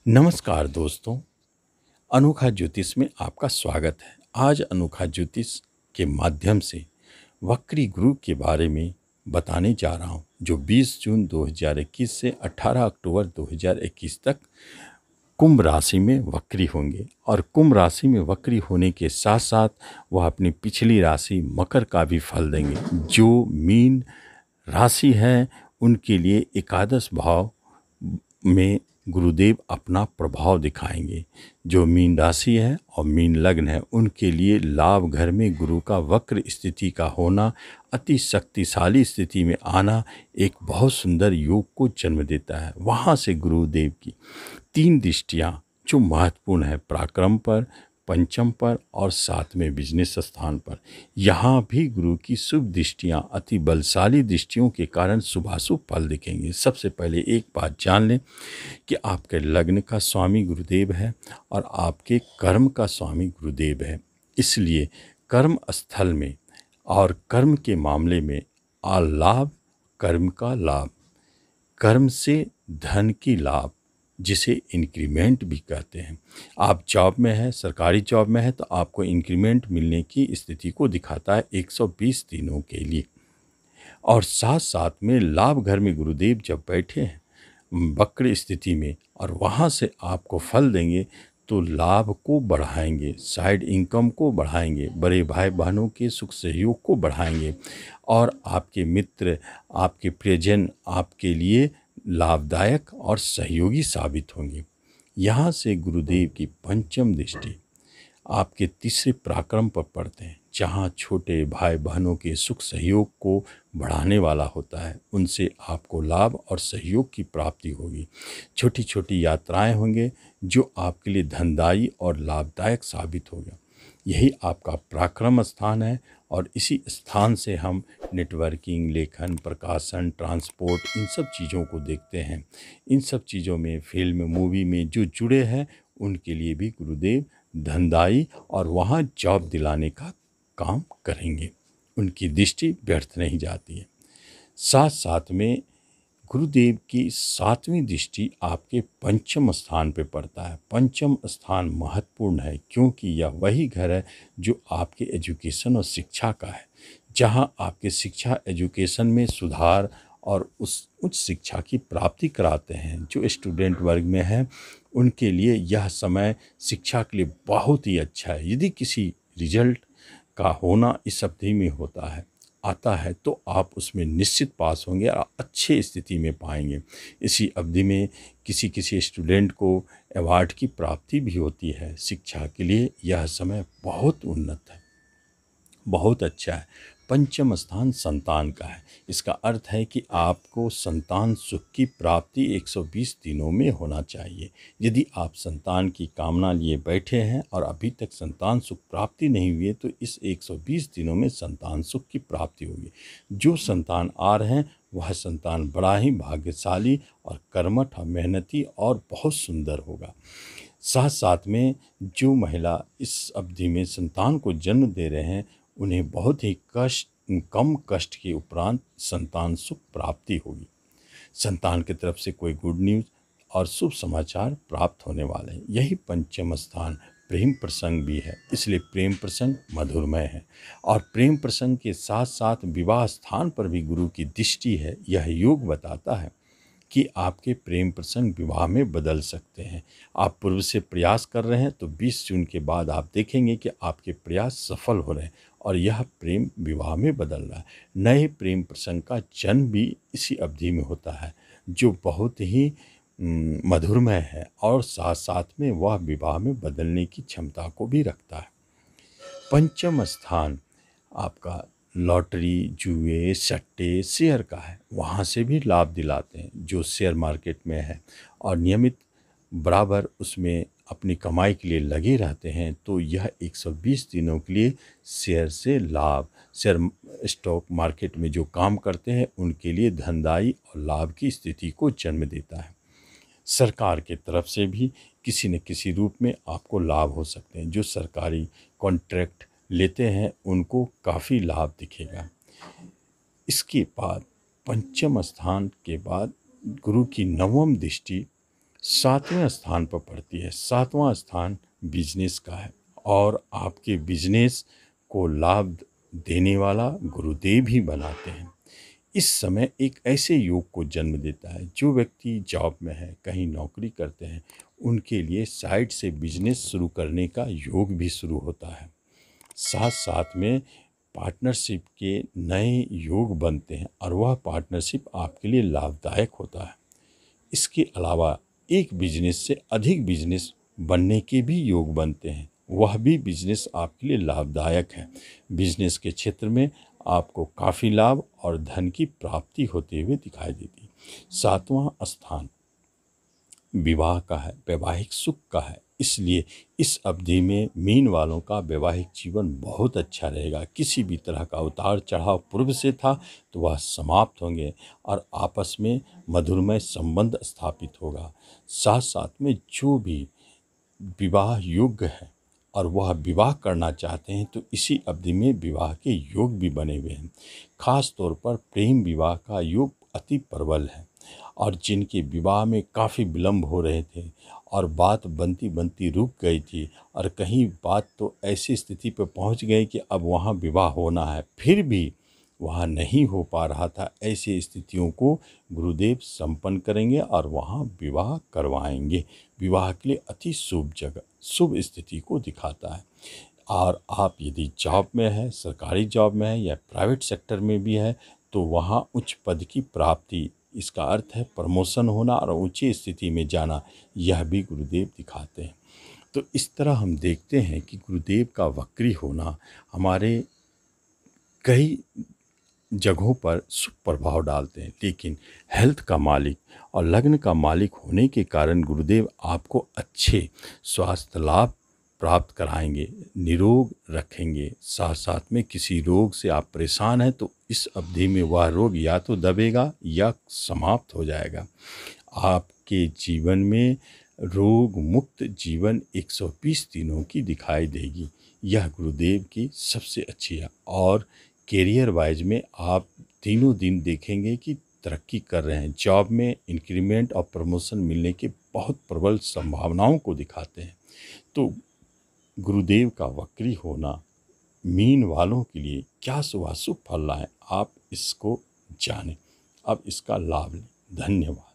नमस्कार दोस्तों, अनोखा ज्योतिष में आपका स्वागत है। आज अनोखा ज्योतिष के माध्यम से वक्री गुरु के बारे में बताने जा रहा हूँ, जो 20 जून 2021 से 18 अक्टूबर 2021 तक कुंभ राशि में वक्री होंगे। और कुंभ राशि में वक्री होने के साथ साथ वह अपनी पिछली राशि मकर का भी फल देंगे। जो मीन राशि है उनके लिए एकादश भाव में गुरुदेव अपना प्रभाव दिखाएंगे। जो मीन राशि है और मीन लग्न है उनके लिए लाभ घर में गुरु का वक्र स्थिति का होना, अति शक्तिशाली स्थिति में आना एक बहुत सुंदर योग को जन्म देता है। वहाँ से गुरुदेव की 3 दृष्टियाँ जो महत्वपूर्ण है, पराक्रम पर, पंचम पर और 7वें बिजनेस स्थान पर, यहाँ भी गुरु की शुभ दृष्टियाँ अति बलशाली दृष्टियों के कारण शुभाशुभ फल दिखेंगे। सबसे पहले एक बात जान लें कि आपके लग्न का स्वामी गुरुदेव है और आपके कर्म का स्वामी गुरुदेव है। इसलिए कर्म स्थल में और कर्म के मामले में लाभ, कर्म का लाभ, कर्म से धन की लाभ, जिसे इंक्रीमेंट भी कहते हैं। आप जॉब में हैं, सरकारी जॉब में है तो आपको इंक्रीमेंट मिलने की स्थिति को दिखाता है 120 दिनों के लिए। और साथ साथ में लाभ घर में गुरुदेव जब बैठे हैं वक्र स्थिति में और वहाँ से आपको फल देंगे तो लाभ को बढ़ाएंगे, साइड इनकम को बढ़ाएंगे, बड़े भाई बहनों के सुख सहयोग को बढ़ाएंगे और आपके मित्र, आपके प्रियजन आपके लिए लाभदायक और सहयोगी साबित होंगे। यहाँ से गुरुदेव की पंचम दृष्टि आपके तीसरे पराक्रम पर पड़ते हैं, जहाँ छोटे भाई बहनों के सुख सहयोग को बढ़ाने वाला होता है। उनसे आपको लाभ और सहयोग की प्राप्ति होगी। छोटी छोटी यात्राएं होंगे जो आपके लिए धनदायी और लाभदायक साबित होगा। यही आपका पराक्रम स्थान है और इसी स्थान से हम नेटवर्किंग, लेखन, प्रकाशन, ट्रांसपोर्ट इन सब चीज़ों को देखते हैं। इन सब चीज़ों में फिल्म, मूवी में जो जुड़े हैं उनके लिए भी गुरुदेव धनदायी और वहाँ जॉब दिलाने का काम करेंगे। उनकी दृष्टि व्यर्थ नहीं जाती है। साथ साथ में गुरुदेव की 7वीं दृष्टि आपके पंचम स्थान पे पड़ता है। पंचम स्थान महत्वपूर्ण है क्योंकि यह वही घर है जो आपके एजुकेशन और शिक्षा का है, जहाँ आपके शिक्षा एजुकेशन में सुधार और उस उच्च शिक्षा की प्राप्ति कराते हैं। जो स्टूडेंट वर्ग में है उनके लिए यह समय शिक्षा के लिए बहुत ही अच्छा है। यदि किसी रिजल्ट का होना इस अवधि में आता है तो आप उसमें निश्चित पास होंगे और अच्छे स्थिति में पाएंगे। इसी अवधि में किसी किसी स्टूडेंट को अवार्ड की प्राप्ति भी होती है। शिक्षा के लिए यह समय बहुत उन्नत है, बहुत अच्छा है। पंचम स्थान संतान का है। इसका अर्थ है कि आपको संतान सुख की प्राप्ति 120 दिनों में होना चाहिए। यदि आप संतान की कामना लिए बैठे हैं और अभी तक संतान सुख प्राप्ति नहीं हुई है तो इस 120 दिनों में संतान सुख की प्राप्ति होगी। जो संतान आ रहे हैं वह संतान बड़ा ही भाग्यशाली और कर्मठ और मेहनती और बहुत सुंदर होगा। साथ साथ में जो महिला इस अवधि में संतान को जन्म दे रहे हैं उन्हें बहुत ही कम कष्ट के उपरांत संतान सुख प्राप्ति होगी। संतान की तरफ से कोई गुड न्यूज़ और शुभ समाचार प्राप्त होने वाले हैं। यही पंचम स्थान प्रेम प्रसंग भी है, इसलिए प्रेम प्रसंग मधुरमय है। और प्रेम प्रसंग के साथ साथ विवाह स्थान पर भी गुरु की दृष्टि है। यह योग बताता है कि आपके प्रेम प्रसंग विवाह में बदल सकते हैं। आप पूर्व से प्रयास कर रहे हैं तो 20 जून के बाद आप देखेंगे कि आपके प्रयास सफल हो रहे हैं और यह प्रेम विवाह में बदल रहा है। नए प्रेम प्रसंग का जन्म भी इसी अवधि में होता है, जो बहुत ही मधुरमय है और साथ साथ में वह विवाह में बदलने की क्षमता को भी रखता है। पंचम स्थान आपका लॉटरी, जुए, सट्टे, शेयर का है। वहाँ से भी लाभ दिलाते हैं। जो शेयर मार्केट में है और नियमित बराबर उसमें अपनी कमाई के लिए लगे रहते हैं तो यह 120 दिनों के लिए शेयर से लाभ, शेयर स्टॉक मार्केट में जो काम करते हैं उनके लिए धनदायी और लाभ की स्थिति को जन्म देता है। सरकार के तरफ से भी किसी न किसी रूप में आपको लाभ हो सकते हैं। जो सरकारी कॉन्ट्रैक्ट लेते हैं उनको काफ़ी लाभ दिखेगा। इसके बाद पंचम स्थान के बाद गुरु की 9वीं दृष्टि सातवें स्थान पर पड़ती है। सातवां स्थान बिजनेस का है और आपके बिजनेस को लाभ देने वाला गुरुदेव ही बनाते हैं। इस समय एक ऐसे योग को जन्म देता है, जो व्यक्ति जॉब में है, कहीं नौकरी करते हैं, उनके लिए साइड से बिजनेस शुरू करने का योग भी शुरू होता है। साथ साथ में पार्टनरशिप के नए योग बनते हैं और वह पार्टनरशिप आपके लिए लाभदायक होता है। इसके अलावा एक बिजनेस से अधिक बिजनेस बनने के भी योग बनते हैं, वह भी बिजनेस आपके लिए लाभदायक है। बिजनेस के क्षेत्र में आपको काफ़ी लाभ और धन की प्राप्ति होते हुए दिखाई देती है। सातवां स्थान विवाह का है, वैवाहिक सुख का है, इसलिए इस अवधि में मीन वालों का वैवाहिक जीवन बहुत अच्छा रहेगा। किसी भी तरह का उतार चढ़ाव पूर्व से था तो वह समाप्त होंगे और आपस में मधुरमय संबंध स्थापित होगा। साथ साथ में जो भी विवाह योग्य है और वह विवाह करना चाहते हैं तो इसी अवधि में विवाह के योग भी बने हुए हैं। खास तौर पर प्रेम विवाह का योग अति प्रबल है और जिनके विवाह में काफ़ी विलम्ब हो रहे थे और बात बनती बनती रुक गई थी और कहीं बात तो ऐसी स्थिति पर पहुंच गई कि अब वहां विवाह होना है, फिर भी वहाँ नहीं हो पा रहा था, ऐसी स्थितियों को गुरुदेव संपन्न करेंगे और वहाँ विवाह करवाएंगे। विवाह के लिए अति शुभ जगह, शुभ स्थिति को दिखाता है। और आप यदि जॉब में है, सरकारी जॉब में है या प्राइवेट सेक्टर में भी है, तो वहाँ उच्च पद की प्राप्ति, इसका अर्थ है प्रमोशन होना और ऊंची स्थिति में जाना, यह भी गुरुदेव दिखाते हैं। तो इस तरह हम देखते हैं कि गुरुदेव का वक्री होना हमारे कई जगहों पर शुभ प्रभाव डालते हैं, लेकिन हेल्थ का मालिक और लग्न का मालिक होने के कारण गुरुदेव आपको अच्छे स्वास्थ्य लाभ प्राप्त कराएंगे, निरोग रखेंगे। साथ साथ में किसी रोग से आप परेशान हैं तो इस अवधि में वह रोग या तो दबेगा या समाप्त हो जाएगा। आपके जीवन में रोग मुक्त जीवन 120 दिनों की दिखाई देगी। यह गुरुदेव की सबसे अच्छी है और कैरियर वाइज में आप तीनों दिन देखेंगे कि तरक्की कर रहे हैं। जॉब में इंक्रीमेंट और प्रमोशन मिलने के बहुत प्रबल संभावनाओं को दिखाते हैं। तो गुरुदेव का वक्री होना मीन वालों के लिए क्या शुभाशुभ फल लाए, आप इसको जानें, अब इसका लाभ लें। धन्यवाद।